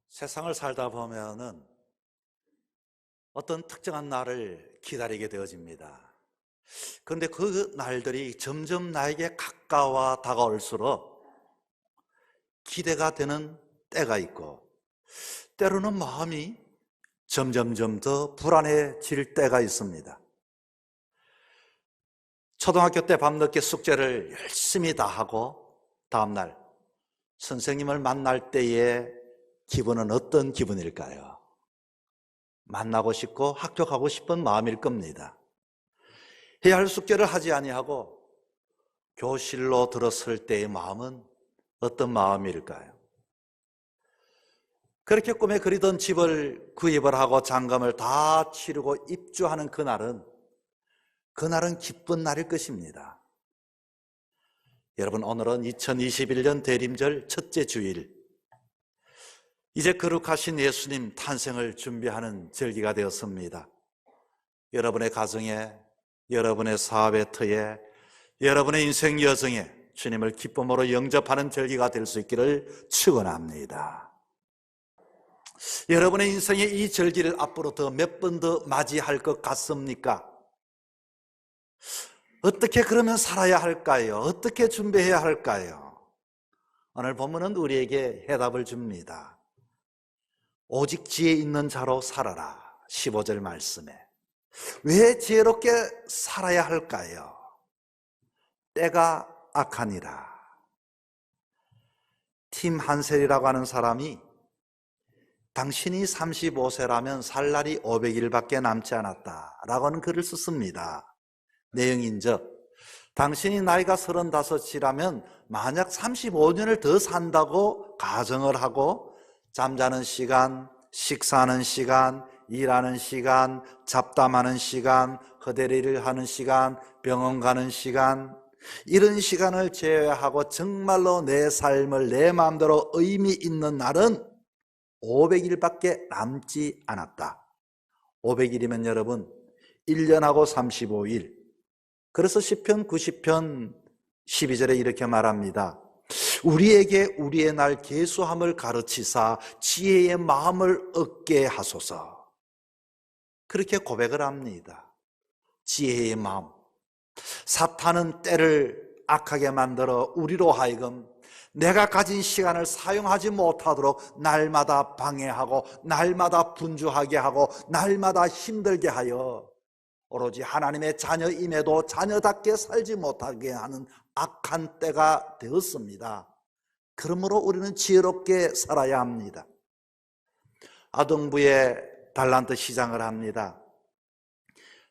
세상을 살다 보면은 어떤 특정한 날을 기다리게 되어집니다. 그런데 그 날들이 점점 나에게 가까워 다가올수록 기대가 되는 때가 있고, 때로는 마음이 점점점 더 불안해질 때가 있습니다. 초등학교 때 밤늦게 숙제를 열심히 다 하고 다음날 선생님을 만날 때의 기분은 어떤 기분일까요? 만나고 싶고 합격하고 싶은 마음일 겁니다. 해야 할 숙제를 하지 아니하고 교실로 들어설 때의 마음은 어떤 마음일까요? 그렇게 꿈에 그리던 집을 구입을 하고 잔금을 다 치르고 입주하는 그날은 기쁜 날일 것입니다. 여러분, 오늘은 2021년 대림절 첫째 주일, 이제 거룩하신 예수님 탄생을 준비하는 절기가 되었습니다. 여러분의 가정에, 여러분의 사업의 터에, 여러분의 인생 여정에 주님을 기쁨으로 영접하는 절기가 될 수 있기를 축원합니다. 여러분의 인생에 이 절기를 앞으로 더 몇 번 더 맞이할 것 같습니까? 어떻게 그러면 살아야 할까요? 어떻게 준비해야 할까요? 오늘 본문은 우리에게 해답을 줍니다. 오직 지혜 있는 자로 살아라. 15절 말씀에. 왜 지혜롭게 살아야 할까요? 때가 악하니라. 팀 한셀이라고 하는 사람이 당신이 35세라면 살 날이 500일밖에 남지 않았다라고 하는 글을 썼습니다. 내용인즉, 당신이 나이가 35이라면 만약 35년을 더 산다고 가정을 하고 잠자는 시간, 식사하는 시간, 일하는 시간, 잡담하는 시간, 허대리를 하는 시간, 병원 가는 시간, 이런 시간을 제외하고 정말로 내 삶을 내 마음대로 의미 있는 날은 500일밖에 남지 않았다. 500일이면 여러분 1년하고 35일. 그래서 시편 90편 12절에 이렇게 말합니다. 우리에게 우리의 날 계수함을 가르치사 지혜의 마음을 얻게 하소서. 그렇게 고백을 합니다. 지혜의 마음. 사탄은 때를 악하게 만들어 우리로 하여금 내가 가진 시간을 사용하지 못하도록 날마다 방해하고 날마다 분주하게 하고 날마다 힘들게 하여 오로지 하나님의 자녀임에도 자녀답게 살지 못하게 하는 악한 때가 되었습니다. 그러므로 우리는 지혜롭게 살아야 합니다. 아동부에 달란트 시장을 합니다.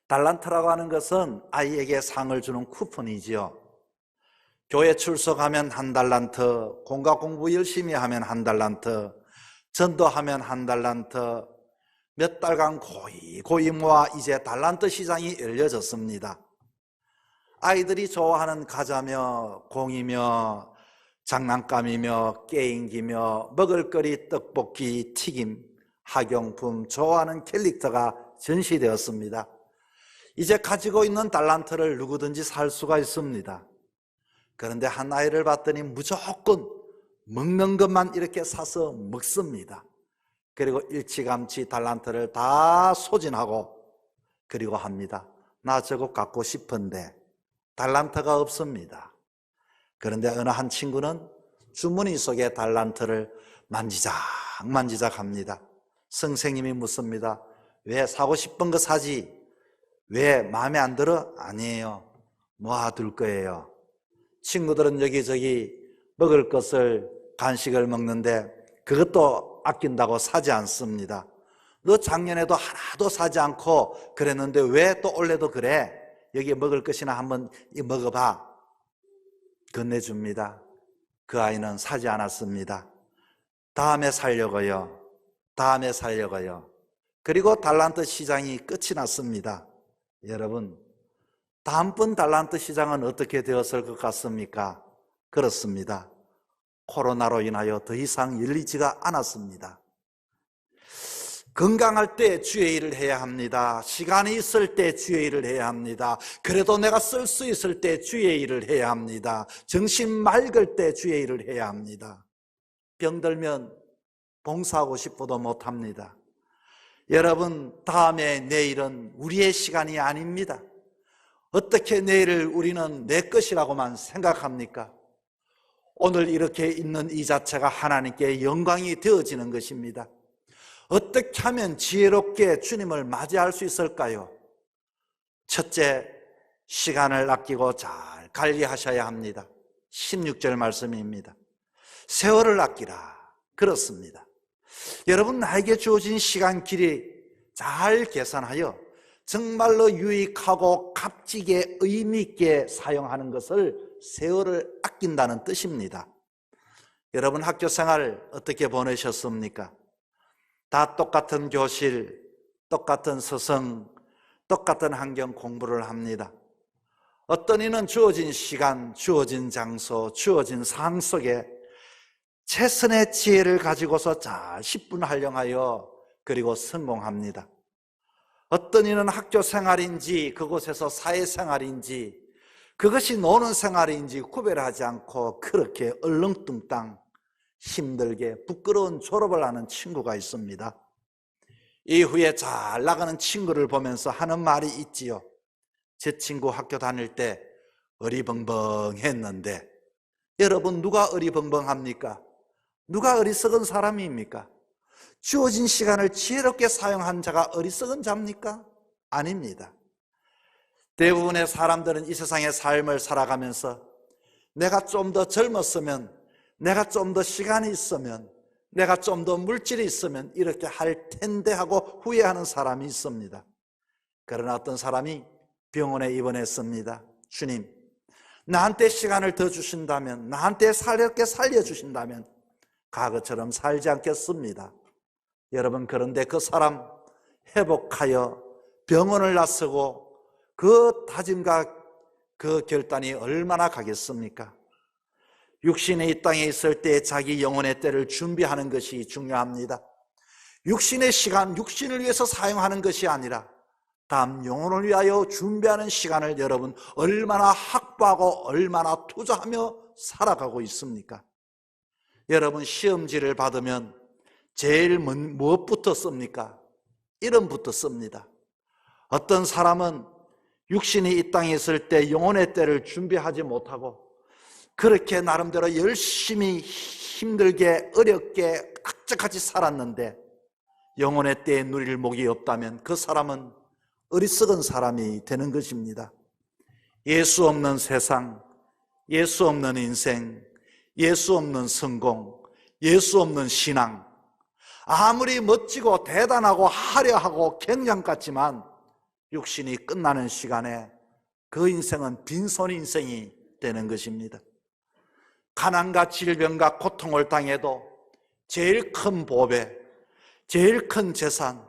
달란트라고 하는 것은 아이에게 상을 주는 쿠폰이지요. 교회 출석하면 1달란트, 공과 공부 열심히 하면 1달란트, 전도하면 1달란트, 몇 달간 고이 모아 이제 달란트 시장이 열려졌습니다. 아이들이 좋아하는 과자며 공이며 장난감이며 게임기며 먹을거리 떡볶이, 튀김, 학용품, 좋아하는 캐릭터가 전시되었습니다. 이제 가지고 있는 달란트를 누구든지 살 수가 있습니다. 그런데 한 아이를 봤더니 무조건 먹는 것만 이렇게 사서 먹습니다. 그리고 일찌감치 달란트를 다 소진하고 그리고 합니다. 나 저거 갖고 싶은데 달란트가 없습니다. 그런데 어느 한 친구는 주머니 속에 달란트를 만지작 합니다. 선생님이 묻습니다. 왜 사고 싶은 거 사지? 왜 마음에 안 들어? 아니에요. 모아둘 거예요. 친구들은 여기저기 먹을 것을 간식을 먹는데 그것도 아낀다고 사지 않습니다. 너 작년에도 하나도 사지 않고 그랬는데 왜 또 올해도 그래? 여기 먹을 것이나 한번 먹어봐. 건네줍니다. 그 아이는 사지 않았습니다. 다음에 살려고요. 그리고 달란트 시장이 끝이 났습니다. 여러분, 다음번 달란트 시장은 어떻게 되었을 것 같습니까? 그렇습니다. 코로나로 인하여 더 이상 열리지가 않았습니다. 건강할 때 주의 일을 해야 합니다. 시간이 있을 때 주의 일을 해야 합니다. 그래도 내가 쓸 수 있을 때 주의 일을 해야 합니다. 정신 맑을 때 주의 일을 해야 합니다. 병들면 봉사하고 싶어도 못합니다. 여러분, 다음에 내일은 우리의 시간이 아닙니다. 어떻게 내일을 우리는 내 것이라고만 생각합니까? 오늘 이렇게 있는 이 자체가 하나님께 영광이 되어지는 것입니다. 어떻게 하면 지혜롭게 주님을 맞이할 수 있을까요? 첫째, 시간을 아끼고 잘 관리하셔야 합니다. 16절 말씀입니다. 세월을 아끼라. 그렇습니다. 여러분, 나에게 주어진 시간 길이 잘 계산하여 정말로 유익하고 값지게 의미 있게 사용하는 것을 세월을 아낀다는 뜻입니다. 여러분, 학교 생활 어떻게 보내셨습니까? 다 똑같은 교실, 똑같은 서성, 똑같은 환경 공부를 합니다. 어떤 이는 주어진 시간, 주어진 장소, 주어진 상황 속에 최선의 지혜를 가지고서 잘 10분 활용하여 그리고 성공합니다. 어떤 이는 학교 생활인지 그곳에서 사회생활인지 그것이 노는 생활인지 구별하지 않고 그렇게 얼렁뚱땅 힘들게 부끄러운 졸업을 하는 친구가 있습니다. 이후에 잘 나가는 친구를 보면서 하는 말이 있지요. 제 친구 학교 다닐 때 어리벙벙했는데, 여러분, 누가 어리벙벙합니까? 누가 어리석은 사람입니까? 주어진 시간을 지혜롭게 사용한 자가 어리석은 자입니까? 아닙니다. 대부분의 사람들은 이 세상의 삶을 살아가면서 내가 좀 더 젊었으면, 내가 좀 더 시간이 있으면, 내가 좀 더 물질이 있으면 이렇게 할 텐데 하고 후회하는 사람이 있습니다. 그러나 어떤 사람이 병원에 입원했습니다. 주님, 나한테 시간을 더 주신다면, 나한테 살렵게 살려주신다면 과거처럼 살지 않겠습니다. 여러분, 그런데 그 사람 회복하여 병원을 나서고 그 다짐과 그 결단이 얼마나 가겠습니까? 육신이 이 땅에 있을 때 자기 영혼의 때를 준비하는 것이 중요합니다. 육신의 시간, 육신을 위해서 사용하는 것이 아니라 다음 영혼을 위하여 준비하는 시간을 여러분 얼마나 확보하고 얼마나 투자하며 살아가고 있습니까? 여러분, 시험지를 받으면 제일 무엇부터 씁니까? 이름부터 씁니다. 어떤 사람은 육신이 이 땅에 있을 때 영혼의 때를 준비하지 못하고 그렇게 나름대로 열심히 힘들게 어렵게 악착같이 살았는데 영혼의 때에 누릴 목이 없다면 그 사람은 어리석은 사람이 되는 것입니다. 예수 없는 세상, 예수 없는 인생, 예수 없는 성공, 예수 없는 신앙, 아무리 멋지고 대단하고 화려하고 경량 같지만 육신이 끝나는 시간에 그 인생은 빈손 인생이 되는 것입니다. 가난과 질병과 고통을 당해도 제일 큰 보배, 제일 큰 재산,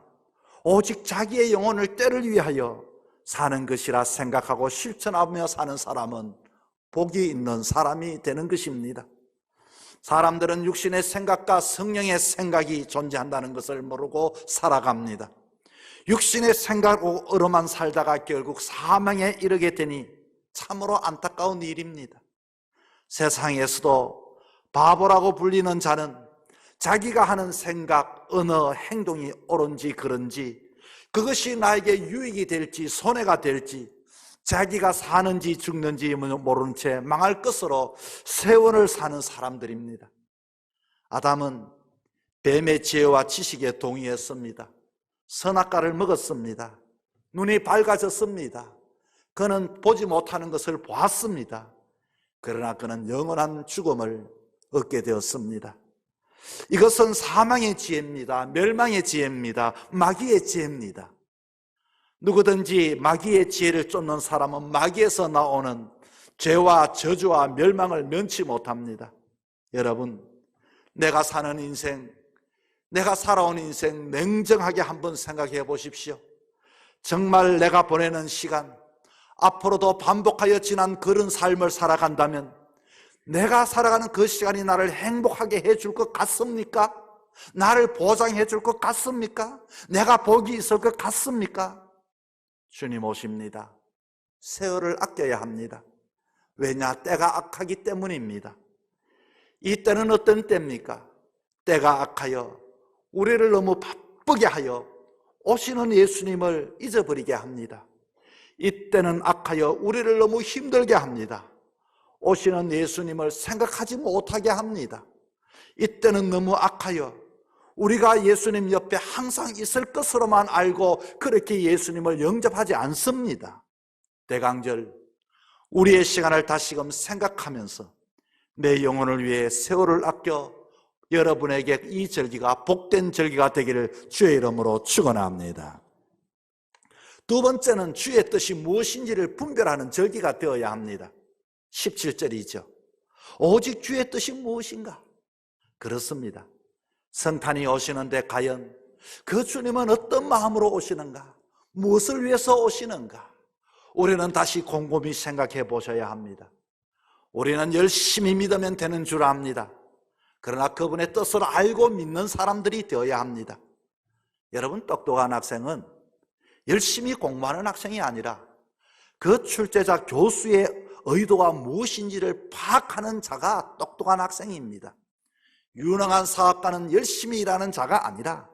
오직 자기의 영혼을 때를 위하여 사는 것이라 생각하고 실천하며 사는 사람은 복이 있는 사람이 되는 것입니다. 사람들은 육신의 생각과 성령의 생각이 존재한다는 것을 모르고 살아갑니다. 육신의 생각으로만 살다가 결국 사망에 이르게 되니 참으로 안타까운 일입니다. 세상에서도 바보라고 불리는 자는 자기가 하는 생각, 언어, 행동이 옳은지 그른지, 그것이 나에게 유익이 될지 손해가 될지, 자기가 사는지 죽는지 모르는 채 망할 것으로 세월을 사는 사람들입니다. 아담은 뱀의 지혜와 지식에 동의했습니다. 선악과를 먹었습니다. 눈이 밝아졌습니다. 그는 보지 못하는 것을 보았습니다. 그러나 그는 영원한 죽음을 얻게 되었습니다. 이것은 사망의 지혜입니다. 멸망의 지혜입니다. 마귀의 지혜입니다. 누구든지 마귀의 지혜를 쫓는 사람은 마귀에서 나오는 죄와 저주와 멸망을 면치 못합니다. 여러분, 내가 사는 인생, 내가 살아온 인생 냉정하게 한번 생각해 보십시오. 정말 내가 보내는 시간, 앞으로도 반복하여 지난 그런 삶을 살아간다면 내가 살아가는 그 시간이 나를 행복하게 해줄 것 같습니까? 나를 보장해 줄 것 같습니까? 내가 복이 있을 것 같습니까? 주님 오십니다. 세월을 아껴야 합니다. 왜냐? 때가 악하기 때문입니다. 이 때는 어떤 때입니까? 때가 악하여 우리를 너무 바쁘게 하여 오시는 예수님을 잊어버리게 합니다. 이 때는 악하여 우리를 너무 힘들게 합니다. 오시는 예수님을 생각하지 못하게 합니다. 이 때는 너무 악하여 우리가 예수님 옆에 항상 있을 것으로만 알고 그렇게 예수님을 영접하지 않습니다. 대강절 우리의 시간을 다시금 생각하면서 내 영혼을 위해 세월을 아껴 여러분에게 이 절기가 복된 절기가 되기를 주의 이름으로 축원합니다. 두 번째는 주의 뜻이 무엇인지를 분별하는 절기가 되어야 합니다. 17절이죠. 오직 주의 뜻이 무엇인가? 그렇습니다. 성탄이 오시는데 과연 그 주님은 어떤 마음으로 오시는가? 무엇을 위해서 오시는가? 우리는 다시 곰곰이 생각해 보셔야 합니다. 우리는 열심히 믿으면 되는 줄 압니다. 그러나 그분의 뜻을 알고 믿는 사람들이 되어야 합니다. 여러분, 똑똑한 학생은 열심히 공부하는 학생이 아니라 그 출제자 교수의 의도가 무엇인지를 파악하는 자가 똑똑한 학생입니다. 유능한 사업가는 열심히 일하는 자가 아니라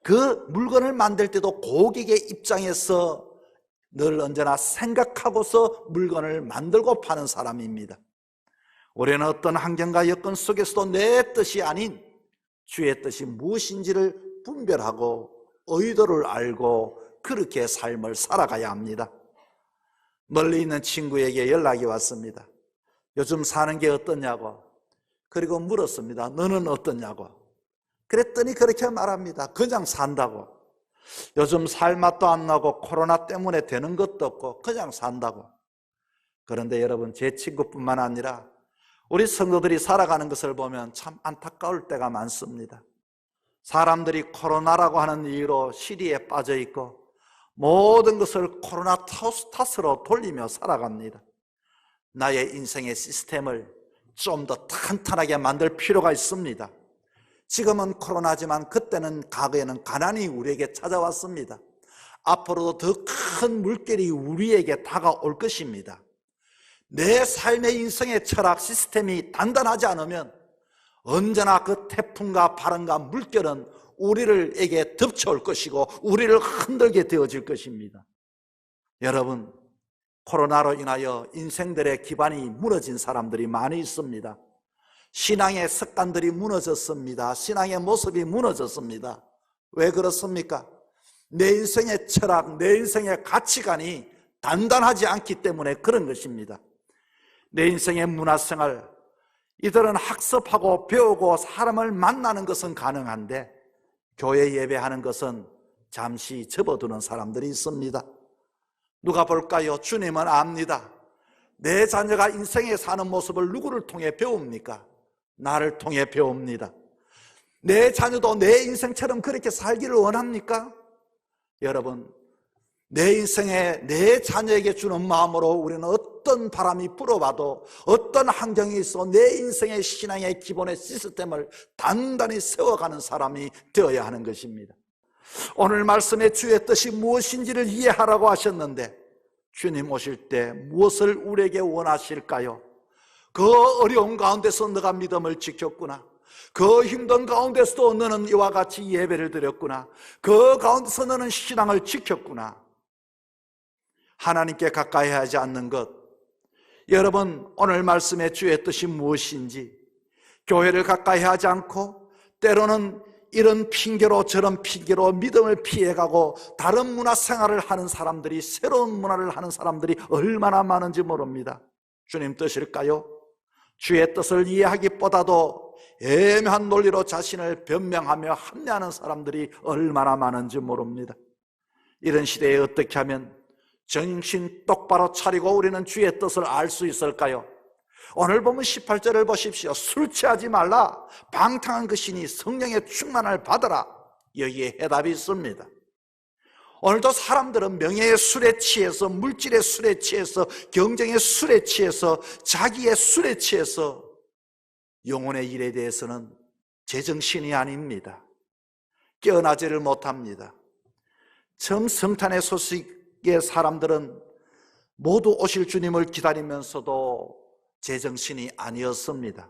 그 물건을 만들 때도 고객의 입장에서 늘 언제나 생각하고서 물건을 만들고 파는 사람입니다. 우리는 어떤 환경과 여건 속에서도 내 뜻이 아닌 주의 뜻이 무엇인지를 분별하고 의도를 알고 그렇게 삶을 살아가야 합니다. 멀리 있는 친구에게 연락이 왔습니다. 요즘 사는 게 어떠냐고. 그리고 물었습니다. 너는 어떠냐고. 그랬더니 그렇게 말합니다. 그냥 산다고. 요즘 살 맛도 안 나고 코로나 때문에 되는 것도 없고 그냥 산다고. 그런데 여러분, 제 친구뿐만 아니라 우리 성도들이 살아가는 것을 보면 참 안타까울 때가 많습니다. 사람들이 코로나라고 하는 이유로 시리에 빠져 있고 모든 것을 코로나 탓으로 돌리며 살아갑니다. 나의 인생의 시스템을 좀 더 탄탄하게 만들 필요가 있습니다. 지금은 코로나지만 그때는 과거에는 가난이 우리에게 찾아왔습니다. 앞으로도 더 큰 물결이 우리에게 다가올 것입니다. 내 삶의 인생의 철학 시스템이 단단하지 않으면 언제나 그 태풍과 바람과 물결은 우리에게 덮쳐올 것이고 우리를 흔들게 되어질 것입니다. 여러분, 코로나로 인하여 인생들의 기반이 무너진 사람들이 많이 있습니다. 신앙의 습관들이 무너졌습니다. 신앙의 모습이 무너졌습니다. 왜 그렇습니까? 내 인생의 철학, 내 인생의 가치관이 단단하지 않기 때문에 그런 것입니다. 내 인생의 문화생활, 이들은 학습하고 배우고 사람을 만나는 것은 가능한데 교회 예배하는 것은 잠시 접어두는 사람들이 있습니다. 누가 볼까요? 주님은 압니다. 내 자녀가 인생에 사는 모습을 누구를 통해 배웁니까? 나를 통해 배웁니다. 내 자녀도 내 인생처럼 그렇게 살기를 원합니까? 여러분, 내 인생에 내 자녀에게 주는 마음으로 우리는 어떤 바람이 불어와도 어떤 환경이 있어 내 인생의 신앙의 기본의 시스템을 단단히 세워가는 사람이 되어야 하는 것입니다. 오늘 말씀에 주의 뜻이 무엇인지를 이해하라고 하셨는데 주님 오실 때 무엇을 우리에게 원하실까요? 그 어려운 가운데서 너가 믿음을 지켰구나. 그 힘든 가운데서도 너는 이와 같이 예배를 드렸구나. 그 가운데서 너는 신앙을 지켰구나. 하나님께 가까이 하지 않는 것, 여러분, 오늘 말씀의 주의 뜻이 무엇인지 교회를 가까이 하지 않고 때로는 이런 핑계로 저런 핑계로 믿음을 피해가고 다른 문화 생활을 하는 사람들이, 새로운 문화를 하는 사람들이 얼마나 많은지 모릅니다. 주님 뜻일까요? 주의 뜻을 이해하기보다도 애매한 논리로 자신을 변명하며 합리하는 사람들이 얼마나 많은지 모릅니다. 이런 시대에 어떻게 하면 정신 똑바로 차리고 우리는 주의 뜻을 알 수 있을까요? 오늘 보면 18절을 보십시오. 술 취하지 말라. 방탕한 것이니 성령의 충만을 받으라. 여기에 해답이 있습니다. 오늘도 사람들은 명예의 술에 취해서, 물질의 술에 취해서, 경쟁의 술에 취해서, 자기의 술에 취해서 영혼의 일에 대해서는 제정신이 아닙니다. 깨어나지를 못합니다. 처음 성탄의 소식의 사람들은 모두 오실 주님을 기다리면서도 제정신이 아니었습니다.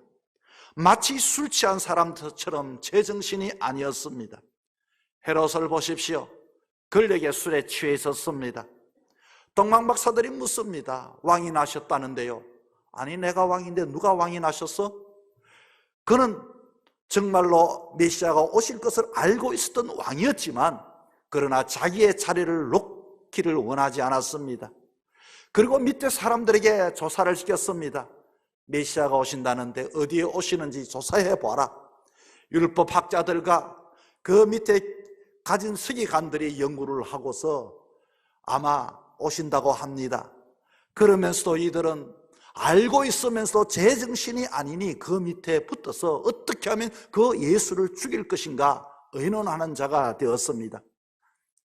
마치 술 취한 사람처럼 제정신이 아니었습니다. 헤롯을 보십시오. 권력의 술에 취해 있었습니다. 동방박사들이 묻습니다. 왕이 나셨다는데요. 아니, 내가 왕인데 누가 왕이 나셨어? 그는 정말로 메시아가 오실 것을 알고 있었던 왕이었지만, 그러나 자기의 자리를 놓기를 원하지 않았습니다. 그리고 밑에 사람들에게 조사를 시켰습니다. 메시아가 오신다는데 어디에 오시는지 조사해 보아라. 율법학자들과 그 밑에 가진 서기관들이 연구를 하고서 아마 오신다고 합니다. 그러면서도 이들은 알고 있으면서도 제정신이 아니니 그 밑에 붙어서 어떻게 하면 그 예수를 죽일 것인가 의논하는 자가 되었습니다.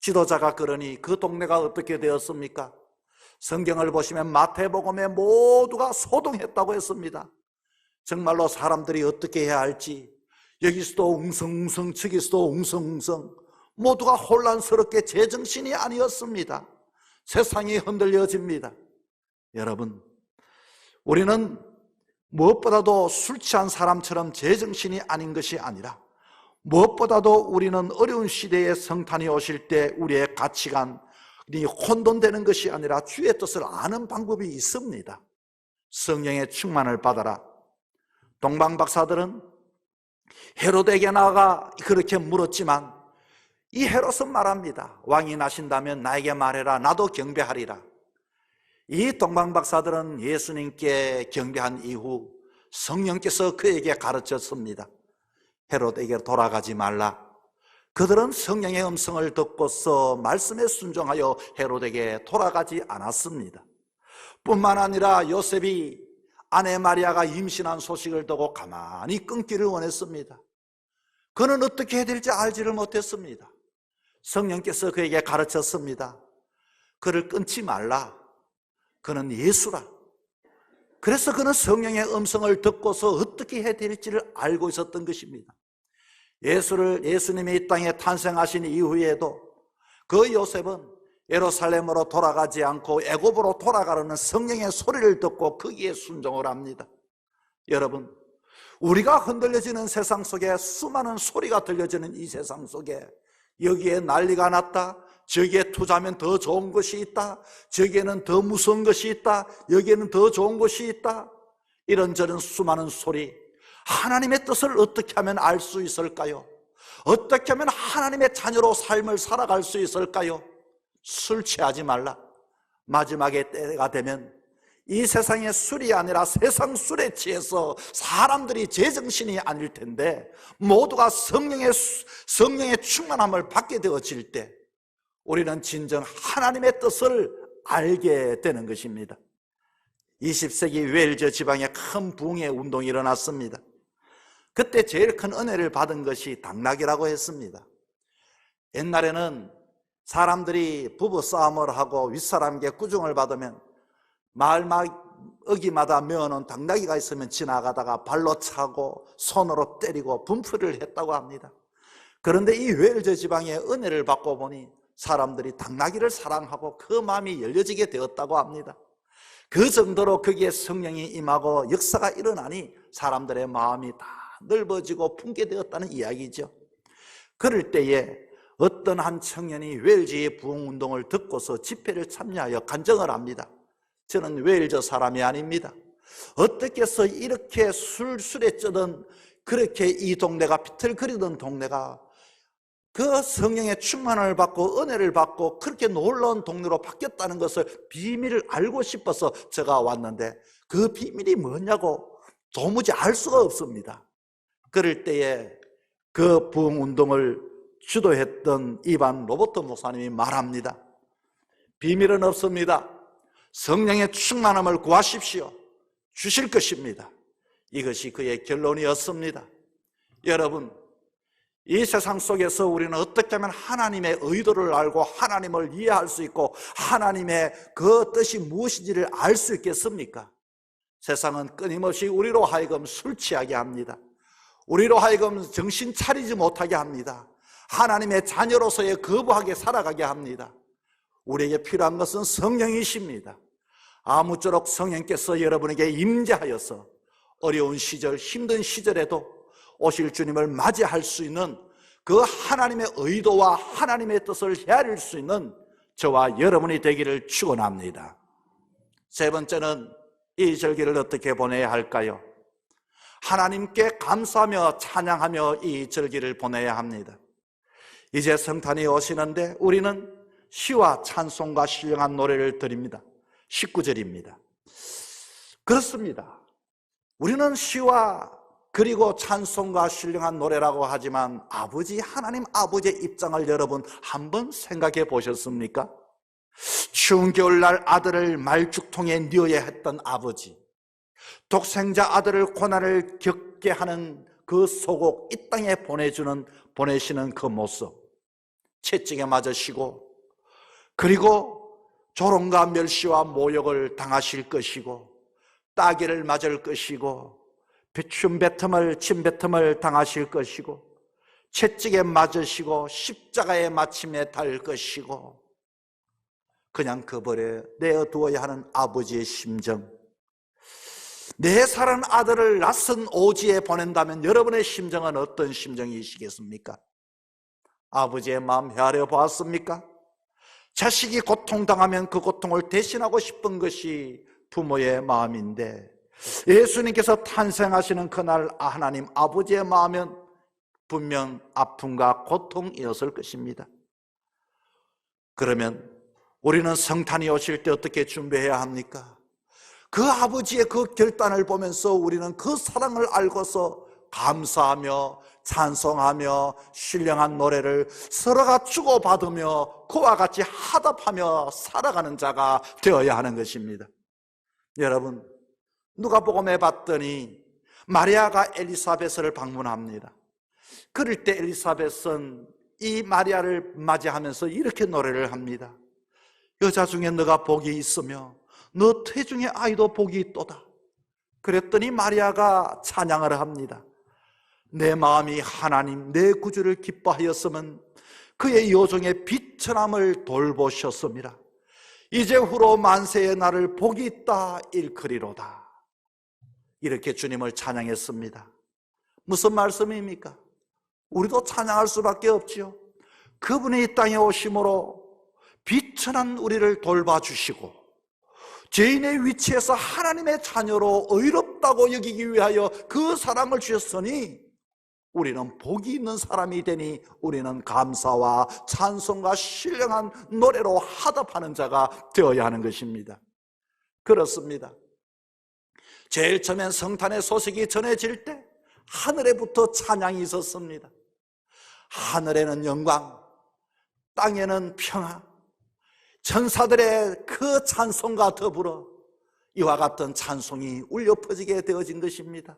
지도자가 그러니 그 동네가 어떻게 되었습니까? 성경을 보시면 마태복음에 모두가 소동했다고 했습니다. 정말로 사람들이 어떻게 해야 할지, 여기서도 웅성웅성 저기서도 웅성웅성, 모두가 혼란스럽게 제정신이 아니었습니다. 세상이 흔들려집니다. 여러분, 우리는 무엇보다도 술 취한 사람처럼 제정신이 아닌 것이 아니라, 무엇보다도 우리는 어려운 시대에 성탄이 오실 때 우리의 가치관이 혼돈되는 것이 아니라 주의 뜻을 아는 방법이 있습니다. 성령의 충만을 받아라. 동방박사들은 헤롯에게 나아가 그렇게 물었지만, 이 헤롯은 말합니다. 왕이 나신다면 나에게 말해라. 나도 경배하리라. 이 동방박사들은 예수님께 경배한 이후 성령께서 그에게 가르쳤습니다. 헤롯에게 돌아가지 말라. 그들은 성령의 음성을 듣고서 말씀에 순종하여 헤롯에게 돌아가지 않았습니다. 뿐만 아니라 요셉이 아내 마리아가 임신한 소식을 듣고 가만히 끊기를 원했습니다. 그는 어떻게 해야 될지 알지를 못했습니다. 성령께서 그에게 가르쳤습니다. 그를 끊지 말라. 그는 예수라. 그래서 그는 성령의 음성을 듣고서 어떻게 해야 될지를 알고 있었던 것입니다. 예수님이 이 땅에 탄생하신 이후에도 그 요셉은 예루살렘으로 돌아가지 않고 애굽으로 돌아가려는 성령의 소리를 듣고 거기에 순종을 합니다. 여러분, 우리가 흔들려지는 세상 속에, 수많은 소리가 들려지는 이 세상 속에, 여기에 난리가 났다, 저기에 투자하면 더 좋은 것이 있다, 저기에는 더 무서운 것이 있다, 여기에는 더 좋은 것이 있다, 이런저런 수많은 소리, 하나님의 뜻을 어떻게 하면 알 수 있을까요? 어떻게 하면 하나님의 자녀로 삶을 살아갈 수 있을까요? 술 취하지 말라. 마지막에 때가 되면 이 세상의 술이 아니라 세상 술에 취해서 사람들이 제정신이 아닐 텐데, 모두가 성령의 충만함을 받게 되어질 때 우리는 진정 하나님의 뜻을 알게 되는 것입니다. 20세기 웨일즈 지방에 큰 부흥의 운동이 일어났습니다. 그때 제일 큰 은혜를 받은 것이 당나귀라고 했습니다. 옛날에는 사람들이 부부싸움을 하고 윗사람에게 꾸중을 받으면 마을 어기마다 메어놓은 당나귀가 있으면 지나가다가 발로 차고 손으로 때리고 분풀이를 했다고 합니다. 그런데 이 웨일즈 지방의 은혜를 받고 보니 사람들이 당나귀를 사랑하고 그 마음이 열려지게 되었다고 합니다. 그 정도로 거기에 성령이 임하고 역사가 일어나니 사람들의 마음이 다 넓어지고 풍기되었다는 이야기죠. 그럴 때에 어떤 한 청년이 웨일즈의 부흥운동을 듣고서 집회를 참여하여 간증을 합니다. 저는 웨일즈 사람이 아닙니다. 어떻게 해서 이렇게 술술에 쩌던, 그렇게 이 동네가 비틀거리던 동네가 그 성령의 충만을 받고 은혜를 받고 그렇게 놀라운 동네로 바뀌었다는 것을 비밀을 알고 싶어서 제가 왔는데, 그 비밀이 뭐냐고 도무지 알 수가 없습니다. 그럴 때에 그 부흥운동을 주도했던 이반 로버트 목사님이 말합니다. 비밀은 없습니다. 성령의 충만함을 구하십시오. 주실 것입니다. 이것이 그의 결론이었습니다. 여러분, 이 세상 속에서 우리는 어떻게 하면 하나님의 의도를 알고 하나님을 이해할 수 있고 하나님의 그 뜻이 무엇인지를 알 수 있겠습니까? 세상은 끊임없이 우리로 하여금 술 취하게 합니다. 우리로 하여금 정신 차리지 못하게 합니다. 하나님의 자녀로서의 거부하게 살아가게 합니다. 우리에게 필요한 것은 성령이십니다. 아무쪼록 성령께서 여러분에게 임재하여서 어려운 시절, 힘든 시절에도 오실 주님을 맞이할 수 있는 그 하나님의 의도와 하나님의 뜻을 헤아릴 수 있는 저와 여러분이 되기를 축원합니다. 세 번째는 이 절기를 어떻게 보내야 할까요? 하나님께 감사하며 찬양하며 이 절기를 보내야 합니다. 이제 성탄이 오시는데 우리는 시와 찬송과 신령한 노래를 드립니다. 19절입니다. 그렇습니다. 우리는 시와 그리고 찬송과 신령한 노래라고 하지만 아버지 하나님 아버지의 입장을 여러분 한번 생각해 보셨습니까? 추운 겨울날 아들을 말죽통에 뉘어야 했던 아버지, 독생자 아들을 고난을 겪게 하는 그 소곡 이 땅에 보내시는 그 모습, 채찍에 맞으시고 그리고 조롱과 멸시와 모욕을 당하실 것이고 따귀를 맞을 것이고 침뱉음을 당하실 것이고 채찍에 맞으시고 십자가에 마침내 달 것이고 그냥 그버려 내어두어야 하는 아버지의 심정, 내 사랑 아들을 낯선 오지에 보낸다면 여러분의 심정은 어떤 심정이시겠습니까? 아버지의 마음 헤아려 보았습니까? 자식이 고통당하면 그 고통을 대신하고 싶은 것이 부모의 마음인데 예수님께서 탄생하시는 그날 하나님 아버지의 마음은 분명 아픔과 고통이었을 것입니다. 그러면 우리는 성탄이 오실 때 어떻게 준비해야 합니까? 그 아버지의 그 결단을 보면서 우리는 그 사랑을 알고서 감사하며 찬송하며 신령한 노래를 서로가 주고받으며 그와 같이 화답하며 살아가는 자가 되어야 하는 것입니다. 여러분, 누가복음에 봤더니 마리아가 엘리사벳을 방문합니다. 그럴 때 엘리사벳은 이 마리아를 맞이하면서 이렇게 노래를 합니다. 여자 중에 너가 복이 있으며 너 태중의 아이도 복이 있도다. 그랬더니 마리아가 찬양을 합니다. 내 마음이 하나님 내 구주를 기뻐하였으면 그의 여종의 비천함을 돌보셨습니다. 이제 후로 만세의 날을 복이 있다 일컬이로다. 이렇게 주님을 찬양했습니다. 무슨 말씀입니까? 우리도 찬양할 수밖에 없지요. 그분이 이 땅에 오심으로 비천한 우리를 돌봐주시고 죄인의 위치에서 하나님의 자녀로 의롭다고 여기기 위하여 그 사랑을 주셨으니 우리는 복이 있는 사람이 되니 우리는 감사와 찬송과 신령한 노래로 화답하는 자가 되어야 하는 것입니다. 그렇습니다. 제일 처음엔 성탄의 소식이 전해질 때 하늘에부터 찬양이 있었습니다. 하늘에는 영광, 땅에는 평화, 천사들의 그 찬송과 더불어 이와 같은 찬송이 울려 퍼지게 되어진 것입니다.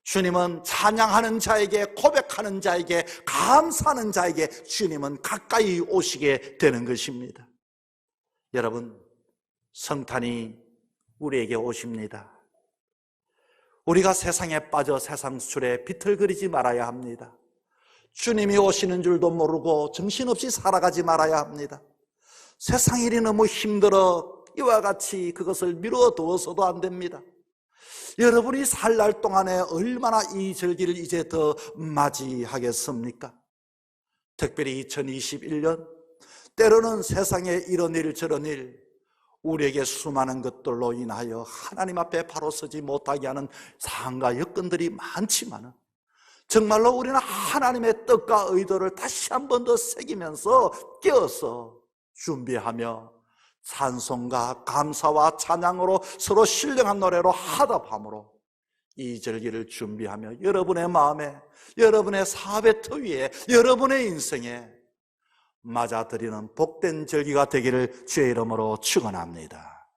주님은 찬양하는 자에게, 고백하는 자에게, 감사하는 자에게 주님은 가까이 오시게 되는 것입니다. 여러분, 성탄이 우리에게 오십니다. 우리가 세상에 빠져 세상 술에 비틀거리지 말아야 합니다. 주님이 오시는 줄도 모르고 정신없이 살아가지 말아야 합니다. 세상 일이 너무 힘들어 이와 같이 그것을 미뤄두어서도 안 됩니다. 여러분이 살 날 동안에 얼마나 이 절기를 이제 더 맞이하겠습니까? 특별히 2021년, 때로는 세상에 이런 일 저런 일, 우리에게 수많은 것들로 인하여 하나님 앞에 바로 서지 못하게 하는 상황과 여건들이 많지만 정말로 우리는 하나님의 뜻과 의도를 다시 한 번 더 새기면서 깨어서 준비하며 찬송과 감사와 찬양으로 서로 신령한 노래로 화답함으로 이 절기를 준비하며 여러분의 마음에, 여러분의 사업의 터 위에, 여러분의 인생에 맞아들이는 복된 절기가 되기를 주의 이름으로 축원합니다.